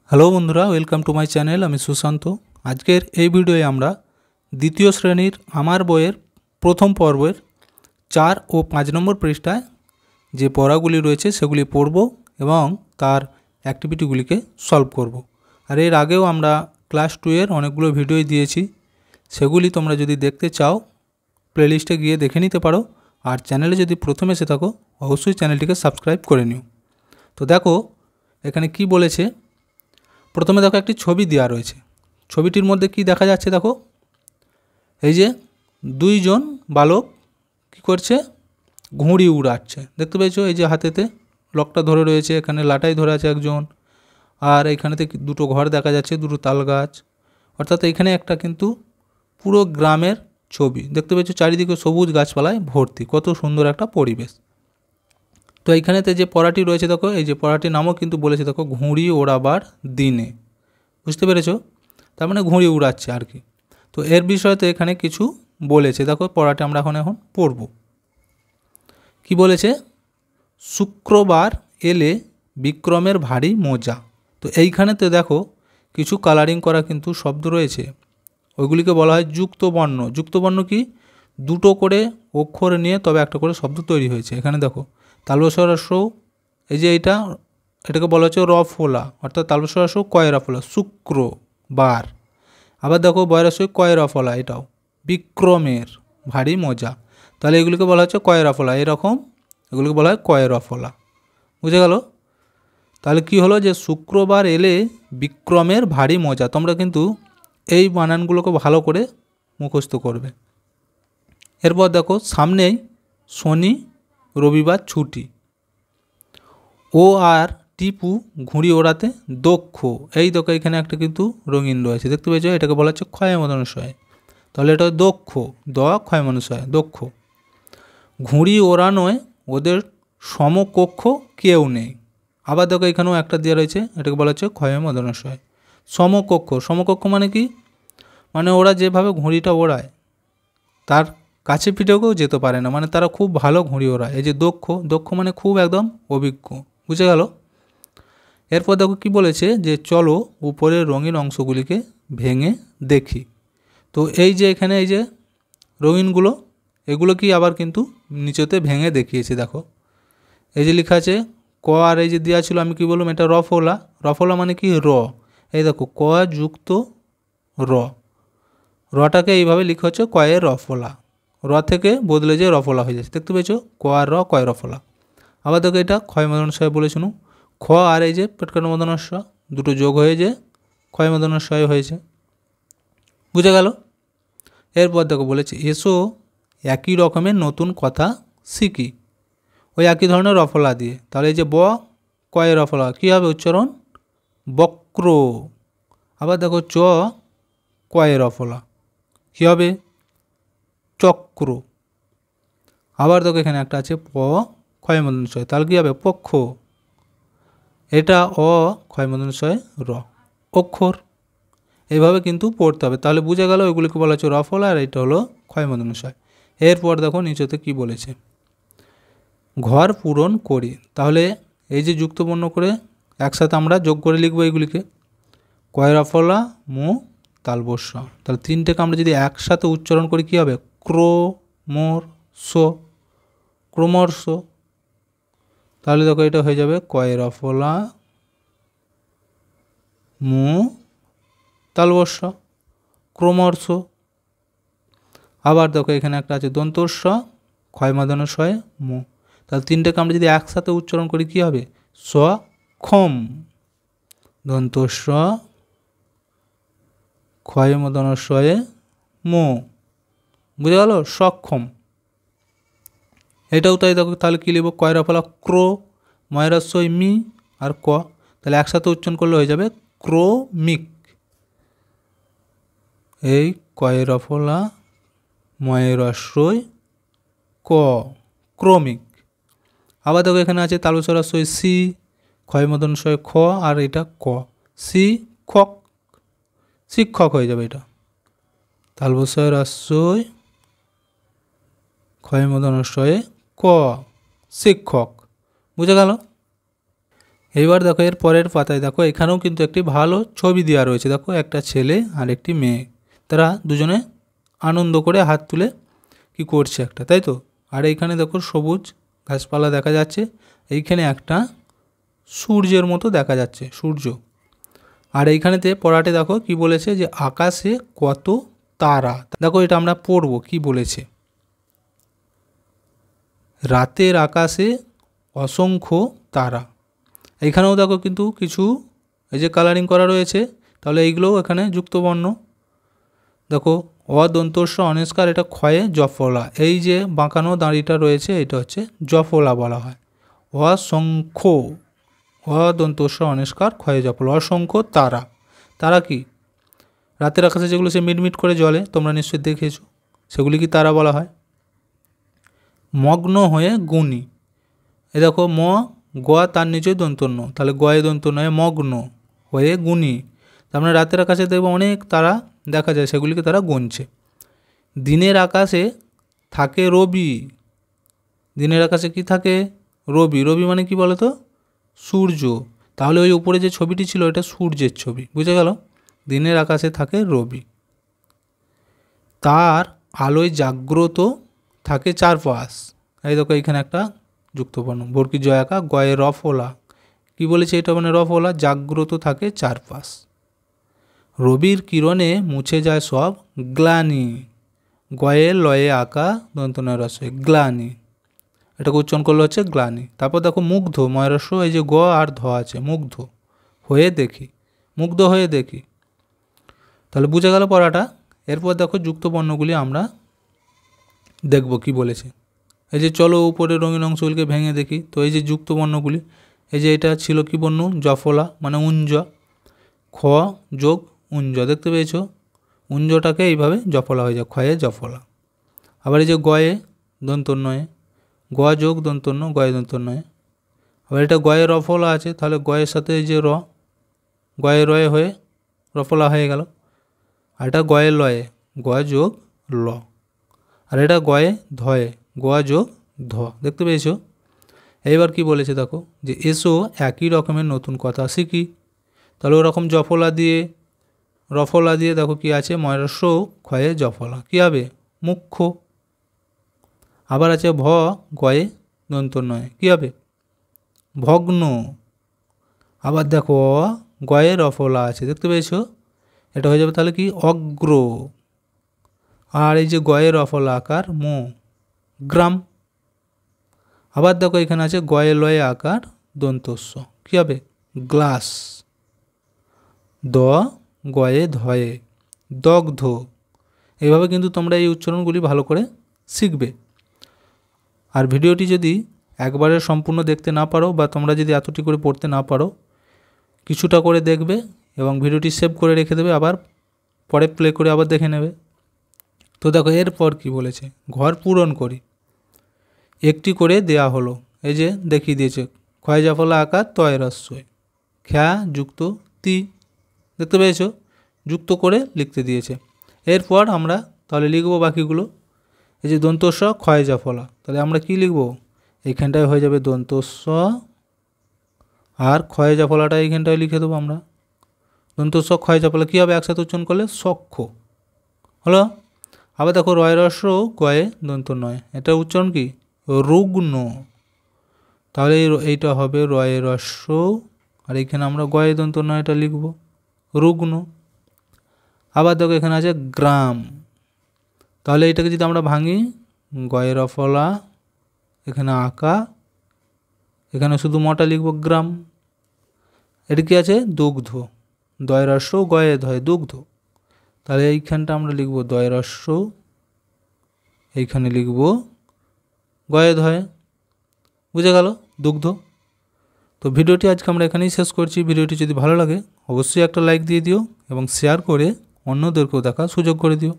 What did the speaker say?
Hello বন্ধুরা, welcome to my channel. আমি সুশান্ত। আজকের এই ভিডিওয়ে আমরা দ্বিতীয় শ্রেণীর আমার বইয়ের প্রথম পর্বের 4 ও 5 নম্বর পৃষ্ঠায় যে পড়াগুলি রয়েছে সেগুলি পড়ব এবং তার অ্যাক্টিভিটিগুলিকে সলভ করব। আর এর আগেও আমরা ক্লাস 2 এর অনেকগুলো ভিডিও দিয়েছি, সেগুলি তোমরা যদি দেখতে চাও প্লেলিস্টে গিয়ে দেখে নিতে পারো। আর চ্যানেলে যদি প্রথমে এসে থাকো অবশ্যই চ্যানেলটিকে সাবস্ক্রাইব করে নিও। তো দেখো এখানে কি বলেছে। প্রথমে দেখো একটি ছবি দেওয়া রয়েছে। ছবিটির মধ্যে কি দেখা যাচ্ছে দেখো, এই যে দুইজন বালক কি করছে, ঘুড়ি উড়াচ্ছে। দেখতে পেয়েছো, এই যে হাতেতে লকটা ধরে রয়েছে, এখানে লাটাই ধরে আছে একজন, আর এইখানেতে দুটো ঘর দেখা যাচ্ছে, দুটো তাল গাছ। অর্থাৎ এখানে একটা কিন্তু পুরো গ্রামের ছবি দেখতে পেয়েছো, চারিদিকে সবুজ গাছপালায় ভর্তি, কত সুন্দর একটা পরিবেশ। তো এইখানেতে যে পড়াটি রয়েছে দেখো, এই যে পড়াটির নামও কিন্তু বলেছে দেখো, ঘুড়ি ওড়াবার দিনে। বুঝতে পেরেছো, তার মানে ঘুড়ি উড়াচ্ছে আর কি। তো এর বিষয়ে তো এখানে কিছু বলেছে, দেখো পড়াটা আমরা এখন পড়ব। কি বলেছে, শুক্রবার এলে বিক্রমের ভারী মজা। তো এইখানেতে দেখো কিছু কালারিং করা কিন্তু শব্দ রয়েছে, ওইগুলিকে বলা হয় যুক্তবর্ণ। যুক্তবর্ণ কি, দুটো করে অক্ষর নিয়ে তবে একটা করে শব্দ তৈরি হয়েছে। এখানে দেখো তালবস্বরাস্য, এই যে এটাকে বলা হচ্ছে রফলা, অর্থাৎ তালবস্বরাস্য কয়রা ফলা, শুক্রবার। আবার দেখো বয়রাস্য কয়রা ফলা, এটাও বিক্রমের ভারী মজা। তাহলে এগুলিকে বলা হচ্ছে কয়রা ফলা, এরকম এগুলিকে বলা হয় কয়রা ফলা। বুঝে গেল? তাহলে কি হলো, যে শুক্রবার এলে বিক্রমের ভারী মজা। তোমরা কিন্তু এই বানানগুলোকে ভালো করে মুখস্থ করবে। এরপর দেখো সামনেই শনি রবিবার ছুটি। ও আর টিপু ঘুড়ি ওড়াতে দক্ষ। এই দেখো এখানে একটা কিন্তু রঙিন রয়েছে, দেখতে পেয়েছো, এটাকে বলা হচ্ছে ক্ষয় মদনশয়। তাহলে এটা দক্ষ, দ ক্ষয় মনসয়, দক্ষ। ঘুড়ি ওড়ানোয় ওদের সমকক্ষ কেউ নেই। আবার দেখো এখানেও একটা দেওয়া রয়েছে, এটাকে বলা হচ্ছে ক্ষয় মদনশয়। সমকক্ষ, সমকক্ষ মানে কি, মানে ওরা যেভাবে ঘুড়িটা ওড়ায় তার কাছে পিঠেও কেউ যেতে পারে না, মানে তারা খুব ভালো ঘুড়ি ওড়ায়। এই যে দক্ষ, দক্ষ মানে খুব একদম অভিজ্ঞ। বুঝে গেল? এরপর দেখো কি বলেছে, যে চলো উপরের রঙিন অংশগুলিকে ভেঙে দেখি। তো এই যে এখানে এই যে রঙিনগুলো, এগুলো কি আবার কিন্তু নিচেতে ভেঙে দেখিয়েছে। দেখো এই যে লেখা আছে ক, আর এই যে দেওয়া ছিল আমি কি বললাম, এটা রফলা। রফলা মানে কি, র। এই দেখো ক যুক্ত র, রটাকে এইভাবে লেখা হচ্ছে কয়ের রফলা। র থেকে বদলে যে রফলা হয়ে যাচ্ছে, দেখতে পেয়েছো, ক আর র, কয় রফলা। আবার দেখো এটা ক্ষয় মদনশয় বলে শুনো, খ আর এই যে পেটকানো মদনস্য দুটো যোগ হয়ে যে ক্ষয় মদনস্বয় হয়েছে। বুঝে গেল? এরপর দেখো বলেছে এসো একই রকমের নতুন কথা শিখি, ওই একই ধরনের রফলা দিয়ে। তাহলে এই যে ব কয়ের রফলা কী হবে উচ্চারণ, বক্র। আবার দেখো চ কয়ের রফলা কী হবে, চক্র। আবার দেখো এখানে একটা আছে প ক্ষয় মদনশয়, তাহলে কী হবে, পক্ষ। এটা অ ক্ষয় মদনশয় র, অক্ষর। এইভাবে কিন্তু পড়তে হবে। তাহলে বুঝে গেল ওইগুলিকে বলা হচ্ছে রফলা, আর এটা হলো ক্ষয় মদনশয়। এরপর দেখো নিচেতে কি বলেছে, ঘর পূরণ করি। তাহলে এই যে যুক্তবর্ণ করে একসাথে আমরা যোগ করে লিখবো এইগুলিকে, কয় রফলা মু তালবস্য। তাহলে তিনটেকে আমরা যদি একসাথে উচ্চারণ করি কী হবে, ক্রমর্ষ, ক্রমর্ষ। তাহলে দেখো এটা হয়ে যাবে কয় রফলা মু তালবস্য, ক্রমর্ষ। আবার দেখো এখানে একটা আছে দন্তস্ব ক্ষয় মদনশয় মু। তাহলে তিনটাকে আমরা যদি একসাথে উচ্চারণ করি কী হবে, স ক্ষম, দন্তস্ব ক্ষয় মদনশয়ে মু। বুঝে গেল, সক্ষম। এটাও তাই দেখো, তাহলে কী লিখব, কয় রফলা ক্র, ময়রাস্যই মি আর ক। তাহলে একসাথে উচ্চারণ করলে হয়ে যাবে ক্রমিক। এই কয় রফলা ময়রাস্যই ক, ক্রমিক। আবার দেখো এখানে আছে তালবস্বরাস্যই সি, ক্ষয় মদনশয় খ, আর এটা ক, শিক্ষক, শিক্ষক হয়ে যাবে এটা। তালবস্বরাস্যই ক্ষয় মদনশয়ে ক, শিক্ষক। বুঝে গেল? এইবার দেখো এর পরের পাতায় দেখো এখানেও কিন্তু একটি ভালো ছবি দেওয়া রয়েছে। দেখো একটা ছেলে আর একটি মেয়ে, তারা দুজনে আনন্দ করে হাত তুলে কি করছে একটা, তাই তো। আর এইখানে দেখো সবুজ গাছপালা দেখা যাচ্ছে, এইখানে একটা সূর্যের মতো দেখা যাচ্ছে, সূর্য। আর এইখানেতে পড়াতে দেখো কি বলেছে যে আকাশে কত তারা। দেখো এটা আমরা পড়ব কি বলেছে, রাতের আকাশে অসংখ্য তারা। এইখানেও দেখো কিন্তু কিছু এই যে কালারিং করা রয়েছে, তাহলে এইগুলোও এখানে যুক্তবর্ণ। দেখো অদন্তস্ব অনিষ্কার, এটা ক্ষয়ে জফলা, এই যে বাঁকানো দাঁড়িটা রয়েছে এটা হচ্ছে জফলা বলা হয়। অসংখ্য, অদন্তস্ব অনিষ্কার ক্ষয়ে জফলা, অসংখ্য তারা। তারা কি, রাতের আকাশে যেগুলো সে মিটমিট করে জ্বলে, তোমরা নিশ্চয়ই দেখেছো, সেগুলি কি তারা বলা হয়। মগ্ন হয়ে গুণী, এ দেখো ম গ তার নিচেই দন্তন্য, তাহলে গয়ে দন্তন্য হয় মগ্ন হয়ে গুণী। তার মানে রাতের আকাশে দেখবো অনেক তারা দেখা যায়, সেগুলিকে তারা গুনছে। দিনের আকাশে থাকে রবি, দিনের আকাশে কি থাকে, রবি। রবি মানে কি বলো তো, সূর্য। তাহলে ওই উপরে যে ছবিটি ছিল এটা সূর্যের ছবি, বুঝে গেল। দিনের আকাশে থাকে রবি, তার আলোয় জাগ্রত থাকে চারপাশ। এই দেখো এইখানে একটা যুক্তবর্ণ, বর্গী জয়াকা গয়ে রফলা, কি বলেছে এটা, মানে রফলা, জাগ্রত থাকে চারপাশ। রবির কিরণে মুছে যায় সব গ্লানি, গয়ে লয়ে আঁকা দন্তনয় রসে গ্লানি, এটাকে উচ্চারণ করলে হচ্ছে গ্লানি। তারপর দেখো মুগ্ধ, ময়রস্য এই যে গ আর ধ আছে, মুগ্ধ হয়ে দেখি, মুগ্ধ হয়ে দেখি, তাহলে বুঝে গেল পড়াটা। এরপর দেখো যুক্তবর্ণগুলি আমরা দেখব কি বলেছে। এই যে চলো উপরে রঙিন অংশগুলিকে ভেঙে দেখি। তো এই যে যুক্তবর্ণগুলি, এই যে এটা ছিল কি বর্ণ, জফলা মানে উঞ্জ, খ যোগ উঞ্জ, দেখতে পেয়েছো, উঞ্জটাকে এইভাবে জফলা হয়ে যায়, ক্ষয়ে জফলা। আবার এই যে গয়ে দন্তন্বয়ে, গ যোগ দন্তন্য, গয়ে দন্তন্বয়ে। আবার এটা গয়ে রফলা আছে, তাহলে গয়ের সাথে এই যে র, গয়ে রয়ে হয়ে রফলা হয়ে গেল। আর এটা গয়ে লয়ে, গ যোগ ল। আর এটা গয়ে ধয়ে, গ যোগ ধ, দেখতে পেয়েছো। এইবার কি বলেছে দেখো, যে এসো একই রকমের নতুন কথা শিখি। তাহলে ওরকম জফলা দিয়ে রফলা দিয়ে দেখো কি আছে, ময়রস্য ক্ষয়ে জফলা, কী হবে, মুখ্য। আবার আছে ভ গয়ে দন্তন্বয়ে, কী হবে, ভগ্ন। আবার দেখো গয়ে রফলা আছে, দেখতে পেয়েছো, এটা হয়ে যাবে তাহলে কি, অগ্র। আর এই যে গয়ে রফলা আকার মো, গ্রাম। আবার দেখো এখানে আছে গয়ে লয়ে আকার দন্তস্ব, কী হবে, গ্লাস। দ গয়ে ধয়ে দগ্ধ। এইভাবে কিন্তু তোমরা এই উচ্চারণগুলি ভালো করে শিখবে। আর ভিডিওটি যদি একবারে সম্পূর্ণ দেখতে না পারো, বা তোমরা যদি এতটি করে পড়তে না পারো, কিছুটা করে দেখবে এবং ভিডিওটি সেভ করে রেখে দেবে, আবার পরে প্লে করে আবার দেখে নেবে। তো দেখো এরপর কি বলেছে, ঘর পূরণ করি, একটি করে দেয়া হলো। এই যে দেখিয়ে দিয়েছে, ক্ষয় জাফলা আকার তয় রস্যই, খ্যা যুক্ত তি, দেখতে পেয়েছো, যুক্ত করে লিখতে দিয়েছে। এরপর আমরা তাহলে লিখব বাকিগুলো। এই যে দন্তস্ব ক্ষয় জাফলা, তাহলে আমরা কি লিখব, এইখানটায় হয়ে যাবে দন্তস্ব, আর ক্ষয় জাফলাটা এইখানটায় লিখে দেবো আমরা। দন্তস্ব ক্ষয় জাফলা কী হবে, একসাথে উচ্চারণ করলে সক্ষ হলো। আবার দেখো রয় রস্য গয়ে দন্ত নয়, এটা উচ্চারণ কি, রুগ্ন। তাহলে এইটা হবে রয়ে রস্য, আর এইখানে আমরা গয়ে দন্ত নয় এটা লিখব, রুগ্ন। আবার দেখো এখানে আছে গ্রাম, তাহলে এটাকে যদি আমরা ভাঙি, গয়ে রফলা, এখানে আঁকা, এখানে শুধু মটা লিখব গ্রাম। এটা কি আছে, দুগ্ধ, দয় রস্য গয়ে ধয় দুগ্ধ, তাহলে এইখানটা আমরা লিখব দয় রস্য, এইখানে লিখব গয়ে ধয়, বুঝে গেল, দুগ্ধ। তো ভিডিওটি আজকে আমরা এখানেই শেষ করছি। ভিডিওটি যদি ভালো লাগে অবশ্যই একটা লাইক দিয়ে দিও এবং শেয়ার করে অন্যদেরকেও দেখার সুযোগ করে দিও।